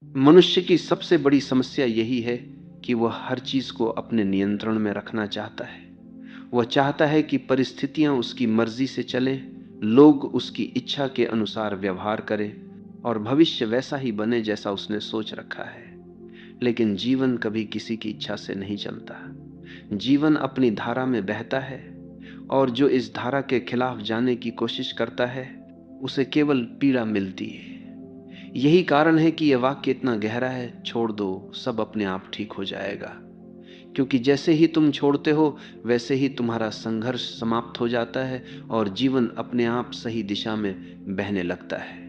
मनुष्य की सबसे बड़ी समस्या यही है कि वह हर चीज को अपने नियंत्रण में रखना चाहता है। वह चाहता है कि परिस्थितियां उसकी मर्जी से चलें, लोग उसकी इच्छा के अनुसार व्यवहार करें और भविष्य वैसा ही बने जैसा उसने सोच रखा है। लेकिन जीवन कभी किसी की इच्छा से नहीं चलता। जीवन अपनी धारा में बहता है और जो इस धारा के खिलाफ जाने की कोशिश करता है उसे केवल पीड़ा मिलती है। यही कारण है कि यह वाक्य इतना गहरा है, छोड़ दो, सब अपने आप ठीक हो जाएगा। क्योंकि जैसे ही तुम छोड़ते हो वैसे ही तुम्हारा संघर्ष समाप्त हो जाता है और जीवन अपने आप सही दिशा में बहने लगता है।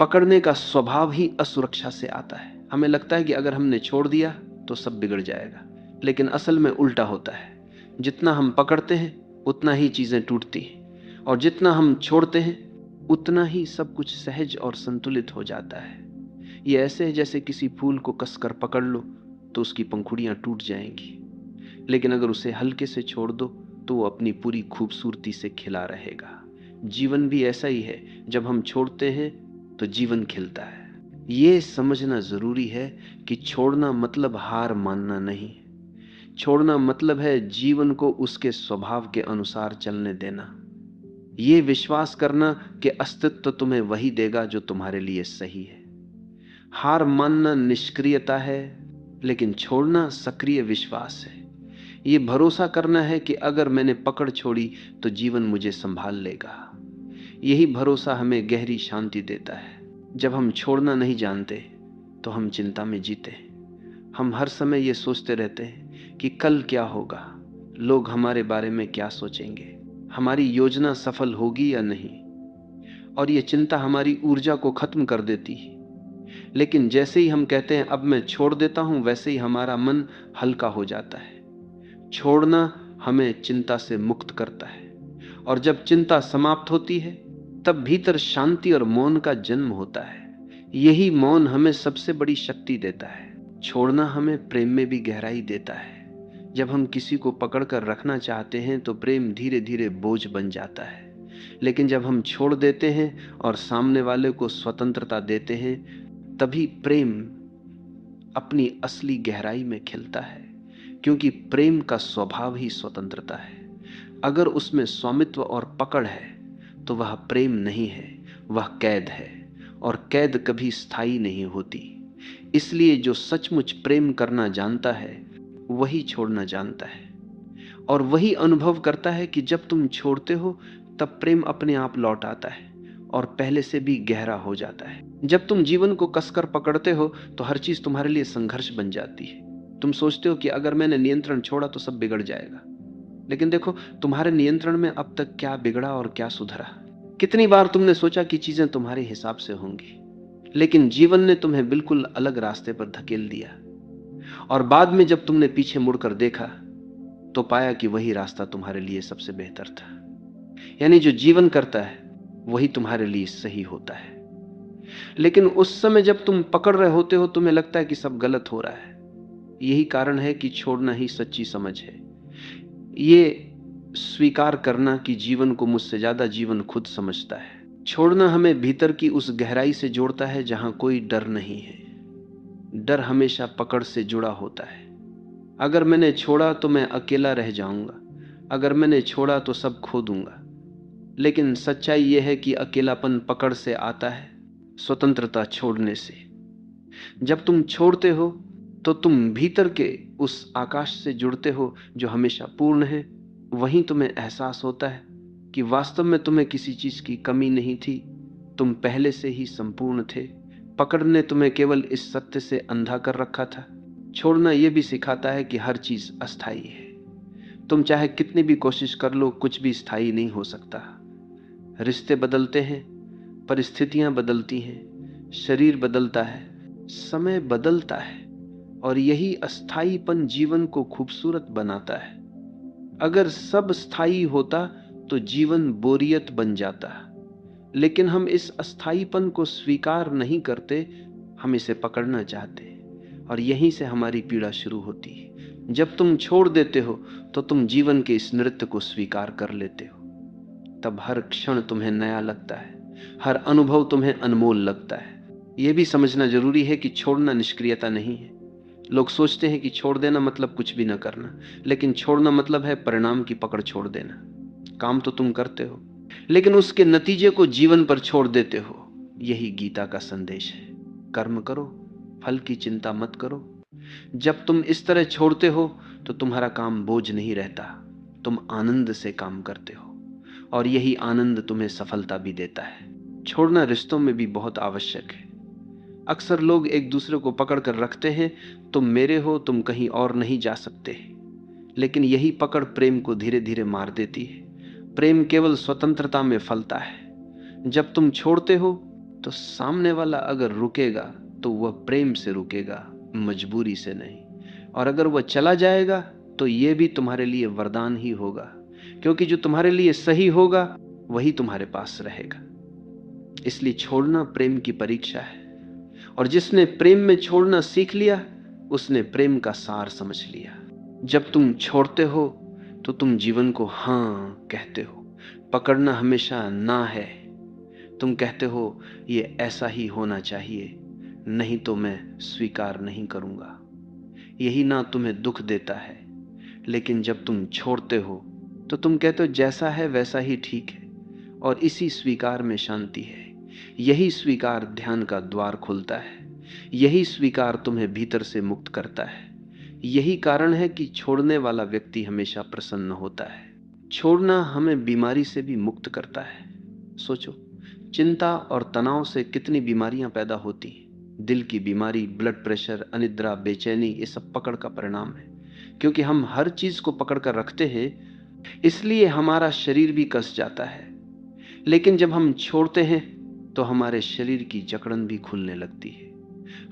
पकड़ने का स्वभाव ही असुरक्षा से आता है। हमें लगता है कि अगर हमने छोड़ दिया तो सब बिगड़ जाएगा, लेकिन असल में उल्टा होता है। जितना हम पकड़ते हैं उतना ही चीजें टूटती हैं और जितना हम छोड़ते हैं उतना ही सब कुछ सहज और संतुलित हो जाता है। ये ऐसे है जैसे किसी फूल को कसकर पकड़ लो तो उसकी पंखुड़ियां टूट जाएंगी, लेकिन अगर उसे हल्के से छोड़ दो तो वो अपनी पूरी खूबसूरती से खिला रहेगा। जीवन भी ऐसा ही है, जब हम छोड़ते हैं तो जीवन खिलता है। ये समझना जरूरी है कि छोड़ना मतलब हार मानना नहीं। छोड़ना मतलब है जीवन को उसके स्वभाव के अनुसार चलने देना। ये विश्वास करना कि अस्तित्व तुम्हें वही देगा जो तुम्हारे लिए सही है। हार मानना निष्क्रियता है, लेकिन छोड़ना सक्रिय विश्वास है। ये भरोसा करना है कि अगर मैंने पकड़ छोड़ी तो जीवन मुझे संभाल लेगा। यही भरोसा हमें गहरी शांति देता है। जब हम छोड़ना नहीं जानते तो हम चिंता में जीते हैं। हम हर समय ये सोचते रहते हैं कि कल क्या होगा, लोग हमारे बारे में क्या सोचेंगे, हमारी योजना सफल होगी या नहीं, और ये चिंता हमारी ऊर्जा को खत्म कर देती है। लेकिन जैसे ही हम कहते हैं अब मैं छोड़ देता हूं, वैसे ही हमारा मन हल्का हो जाता है। छोड़ना हमें चिंता से मुक्त करता है, और जब चिंता समाप्त होती है तब भीतर शांति और मौन का जन्म होता है। यही मौन हमें सबसे बड़ी शक्ति देता है। छोड़ना हमें प्रेम में भी गहराई देता है। जब हम किसी को पकड़कर रखना चाहते हैं तो प्रेम धीरे धीरे बोझ बन जाता है, लेकिन जब हम छोड़ देते हैं और सामने वाले को स्वतंत्रता देते हैं तभी प्रेम अपनी असली गहराई में खिलता है। क्योंकि प्रेम का स्वभाव ही स्वतंत्रता है। अगर उसमें स्वामित्व और पकड़ है तो वह प्रेम नहीं है, वह कैद है, और कैद कभी स्थायी नहीं होती। इसलिए जो सचमुच प्रेम करना जानता है वही छोड़ना जानता है, और वही अनुभव करता है कि जब तुम छोड़ते हो तब प्रेम अपने आप लौट आता है और पहले से भी गहरा हो जाता है। जब तुम जीवन को कसकर पकड़ते हो तो हर चीज तुम्हारे लिए संघर्ष बन जाती है। तुम सोचते हो कि अगर मैंने नियंत्रण छोड़ा तो सब बिगड़ जाएगा, लेकिन देखो तुम्हारे नियंत्रण में अब तक क्या बिगड़ा और क्या सुधरा। कितनी बार तुमने सोचा कि चीजें तुम्हारे हिसाब से होंगी, लेकिन जीवन ने तुम्हें बिल्कुल अलग रास्ते पर धकेल दिया, और बाद में जब तुमने पीछे मुड़कर देखा तो पाया कि वही रास्ता तुम्हारे लिए सबसे बेहतर था। यानी जो जीवन करता है वही तुम्हारे लिए सही होता है। लेकिन उस समय जब तुम पकड़ रहे होते हो तुम्हें लगता है कि सब गलत हो रहा है। यही कारण है कि छोड़ना ही सच्ची समझ है। ये स्वीकार करना कि जीवन को मुझसे ज्यादा जीवन खुद समझता है। छोड़ना हमें भीतर की उस गहराई से जोड़ता है जहां कोई डर नहीं है। डर हमेशा पकड़ से जुड़ा होता है। अगर मैंने छोड़ा तो मैं अकेला रह जाऊंगा, अगर मैंने छोड़ा तो सब खो दूंगा। लेकिन सच्चाई यह है कि अकेलापन पकड़ से आता है, स्वतंत्रता छोड़ने से। जब तुम छोड़ते हो तो तुम भीतर के उस आकाश से जुड़ते हो जो हमेशा पूर्ण है। वहीं तुम्हें एहसास होता है कि वास्तव में तुम्हें किसी चीज की कमी नहीं थी, तुम पहले से ही संपूर्ण थे। पकड़ ने तुम्हें केवल इस सत्य से अंधा कर रखा था। छोड़ना यह भी सिखाता है कि हर चीज अस्थायी है। तुम चाहे कितनी भी कोशिश कर लो, कुछ भी स्थायी नहीं हो सकता। रिश्ते बदलते हैं, परिस्थितियां बदलती हैं, शरीर बदलता है, समय बदलता है, और यही अस्थाईपन जीवन को खूबसूरत बनाता है। अगर सब स्थायी होता तो जीवन बोरियत बन जाता, लेकिन हम इस अस्थाईपन को स्वीकार नहीं करते, हम इसे पकड़ना चाहते हैं, और यहीं से हमारी पीड़ा शुरू होती है। जब तुम छोड़ देते हो तो तुम जीवन के इस नृत्य को स्वीकार कर लेते हो। तब हर क्षण तुम्हें नया लगता है, हर अनुभव तुम्हें अनमोल लगता है। यह भी समझना जरूरी है कि छोड़ना निष्क्रियता नहीं है। लोग सोचते हैं कि छोड़ देना मतलब कुछ भी ना करना, लेकिन छोड़ना मतलब है परिणाम की पकड़ छोड़ देना। काम तो तुम करते हो, लेकिन उसके नतीजे को जीवन पर छोड़ देते हो। यही गीता का संदेश है। कर्म करो, फल की चिंता मत करो। जब तुम इस तरह छोड़ते हो तो तुम्हारा काम बोझ नहीं रहता, तुम आनंद से काम करते हो, और यही आनंद तुम्हें सफलता भी देता है। छोड़ना रिश्तों में भी बहुत आवश्यक है। अक्सर लोग एक दूसरे को पकड़ कर रखते हैं, तुम मेरे हो, तुम कहीं और नहीं जा सकते। लेकिन यही पकड़ प्रेम को धीरे धीरे मार देती है। प्रेम केवल स्वतंत्रता में फलता है। जब तुम छोड़ते हो तो सामने वाला अगर रुकेगा तो वह प्रेम से रुकेगा, मजबूरी से नहीं। और अगर वह चला जाएगा तो यह भी तुम्हारे लिए वरदान ही होगा, क्योंकि जो तुम्हारे लिए सही होगा वही तुम्हारे पास रहेगा। इसलिए छोड़ना प्रेम की परीक्षा है, और जिसने प्रेम में छोड़ना सीख लिया उसने प्रेम का सार समझ लिया। जब तुम छोड़ते हो तो तुम जीवन को हाँ कहते हो। पकड़ना हमेशा ना है। तुम कहते हो ये ऐसा ही होना चाहिए, नहीं तो मैं स्वीकार नहीं करूंगा। यही ना तुम्हें दुख देता है। लेकिन जब तुम छोड़ते हो तो तुम कहते हो जैसा है वैसा ही ठीक है, और इसी स्वीकार में शांति है। यही स्वीकार ध्यान का द्वार खोलता है। यही स्वीकार तुम्हें भीतर से मुक्त करता है। यही कारण है कि छोड़ने वाला व्यक्ति हमेशा प्रसन्न होता है। छोड़ना हमें बीमारी से भी मुक्त करता है। सोचो, चिंता और तनाव से कितनी बीमारियां पैदा होती हैं। दिल की बीमारी, ब्लड प्रेशर, अनिद्रा, बेचैनी, ये सब पकड़ का परिणाम है। क्योंकि हम हर चीज को पकड़ कर रखते हैं, इसलिए हमारा शरीर भी कस जाता है। लेकिन जब हम छोड़ते हैं तो हमारे शरीर की जकड़न भी खुलने लगती है।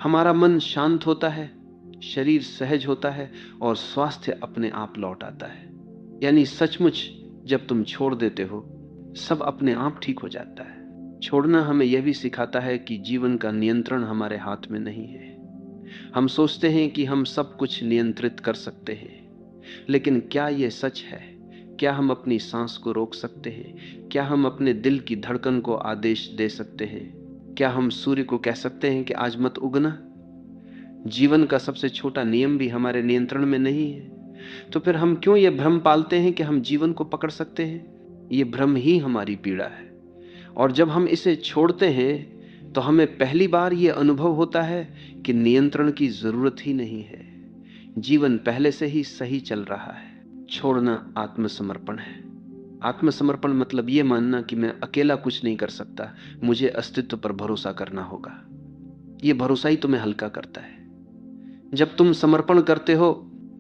हमारा मन शांत होता है, शरीर सहज होता है, और स्वास्थ्य अपने आप लौट आता है। यानी सचमुच जब तुम छोड़ देते हो सब अपने आप ठीक हो जाता है। छोड़ना हमें यह भी सिखाता है कि जीवन का नियंत्रण हमारे हाथ में नहीं है। हम सोचते हैं कि हम सब कुछ नियंत्रित कर सकते हैं, लेकिन क्या यह सच है? क्या हम अपनी सांस को रोक सकते हैं? क्या हम अपने दिल की धड़कन को आदेश दे सकते हैं? क्या हम सूर्य को कह सकते हैं कि आज मत उगना? जीवन का सबसे छोटा नियम भी हमारे नियंत्रण में नहीं है। तो फिर हम क्यों यह भ्रम पालते हैं कि हम जीवन को पकड़ सकते हैं? यह भ्रम ही हमारी पीड़ा है। और जब हम इसे छोड़ते हैं तो हमें पहली बार यह अनुभव होता है कि नियंत्रण की जरूरत ही नहीं है। जीवन पहले से ही सही चल रहा है। छोड़ना आत्मसमर्पण है। आत्मसमर्पण मतलब यह मानना कि मैं अकेला कुछ नहीं कर सकता, मुझे अस्तित्व पर भरोसा करना होगा। यह भरोसा ही तुम्हें हल्का करता है। जब तुम समर्पण करते हो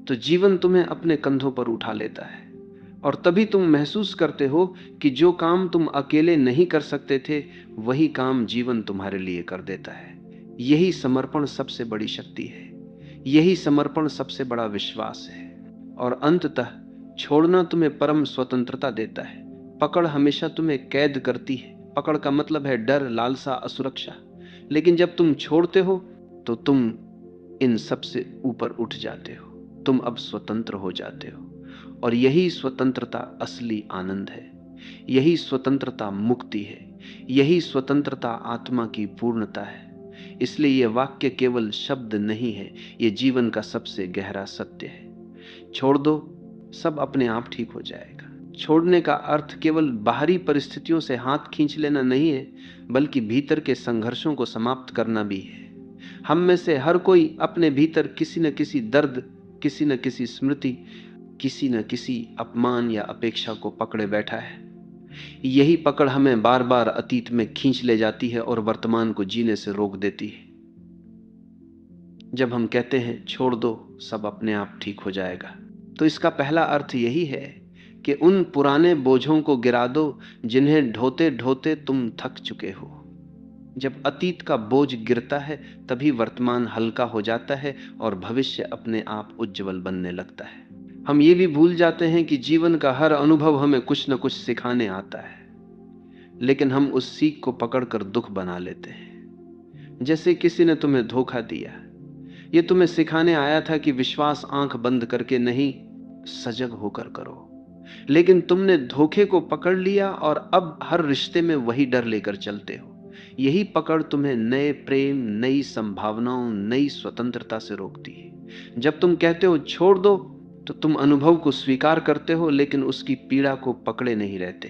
तो जीवन तुम्हें अपने कंधों पर उठा लेता है, और तभी तुम महसूस करते हो कि जो काम तुम अकेले नहीं कर सकते थे वही काम जीवन तुम्हारे लिए कर देता है। यही समर्पण सबसे बड़ी शक्ति है। यही समर्पण सबसे बड़ा विश्वास है। और अंततः छोड़ना तुम्हें परम स्वतंत्रता देता है। पकड़ हमेशा तुम्हें कैद करती है। पकड़ का मतलब है डर, लालसा, असुरक्षा। लेकिन जब तुम छोड़ते हो तो तुम इन सब से ऊपर उठ जाते हो। तुम अब स्वतंत्र हो जाते हो, और यही स्वतंत्रता असली आनंद है। यही स्वतंत्रता मुक्ति है। यही स्वतंत्रता आत्मा की पूर्णता है। इसलिए यह वाक्य केवल शब्द नहीं है, यह जीवन का सबसे गहरा सत्य है। छोड़ दो, सब अपने आप ठीक हो जाएगा। छोड़ने का अर्थ केवल बाहरी परिस्थितियों से हाथ खींच लेना नहीं है, बल्कि भीतर के संघर्षों को समाप्त करना भी है। हम में से हर कोई अपने भीतर किसी न किसी दर्द, किसी न किसी स्मृति, किसी न किसी अपमान या अपेक्षा को पकड़े बैठा है। यही पकड़ हमें बार बार अतीत में खींच ले जाती है और वर्तमान को जीने से रोक देती है। जब हम कहते हैं छोड़ दो, सब अपने आप ठीक हो जाएगा, तो इसका पहला अर्थ यही है कि उन पुराने बोझों को गिरा दो जिन्हें ढोते ढोते तुम थक चुके हो। जब अतीत का बोझ गिरता है तभी वर्तमान हल्का हो जाता है और भविष्य अपने आप उज्जवल बनने लगता है। हम ये भी भूल जाते हैं कि जीवन का हर अनुभव हमें कुछ न कुछ सिखाने आता है, लेकिन हम उस सीख को पकड़कर दुख बना लेते हैं। जैसे किसी ने तुम्हें धोखा दिया, ये तुम्हें सिखाने आया था कि विश्वास आंख बंद करके नहीं, सजग होकर करो। लेकिन तुमने धोखे को पकड़ लिया और अब हर रिश्ते में वही डर लेकर चलते हो यही पकड़ तुम्हें नए प्रेम, नई संभावनाओं, नई स्वतंत्रता से रोकती है। जब तुम कहते हो छोड़ दो, तो तुम अनुभव को स्वीकार करते हो, लेकिन उसकी पीड़ा को पकड़े नहीं रहते,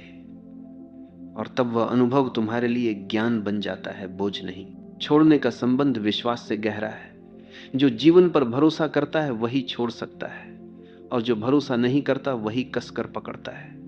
और तब वह अनुभव तुम्हारे लिए ज्ञान बन जाता है, बोझ नहीं। छोड़ने का संबंध विश्वास से गहरा है। जो जीवन पर भरोसा करता है वही छोड़ सकता है, और जो भरोसा नहीं करता वही कसकर पकड़ता है।